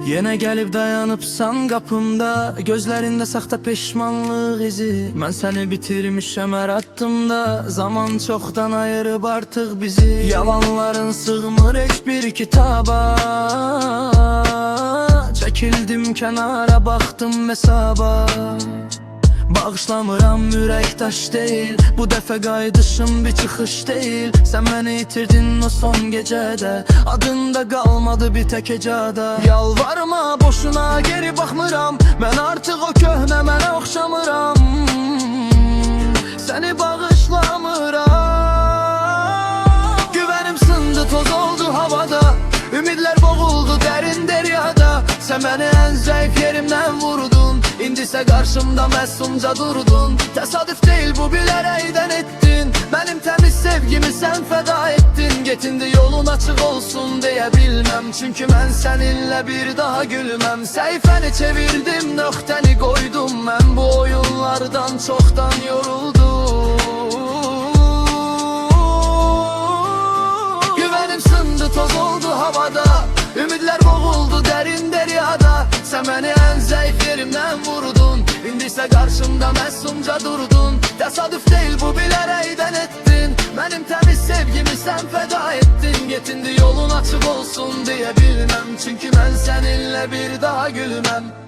Yine gelip dayanıpsan kapımda, gözlerinde saxta peşmanlıq izi. Mən səni bitirmişəm hər addımda, zaman çoxdan ayırıb artıq bizi. Yalanların sığmır heç bir kitaba, çəkildim kənara, baxdım hesaba. Bağışlamıram, ürək daş deyil, bu dəfə qaydışım bir çıxış deyil. Sən məni itirdin o son gecədə, adında qalmadı bir tək hecada. Yalvarma boşuna, geri baxmıram, mən artıq o köhnə mənə oxşamıram. Səni bağışlamıram. Güvənim sındı, toz oldu havada, ümidlər boğuldu dərin deryada. Sən məni ən zəif yerimdən vurdun, İndisə qarşımda məsumca durdun. Təsadüf deyil bu, bilərəkdən etdin. Mənim təmiz sevgimi sən fəda etdin. Get indi yolun açıq olsun deyə bilməm, çünki mən səninlə bir daha gülməm. Səhifəni çevirdim, nöqtəni qoydum, mən bu oyunlardan çoxdan yoruldum. Güvənim sındı, toz oldu havada, ümidlər boğuldu dərin deryada. Sən məni ən zəif yerimdən vurdun, İndisə qarşımda məsumca durdun. Təsadüf deyil bu, bilərəkdən etdin. Mənim təmiz sevgimi sən fəda etdin. Get indi yolun açıq olsun deyə bilməm, çünki mən səninlə bir daha gülməm.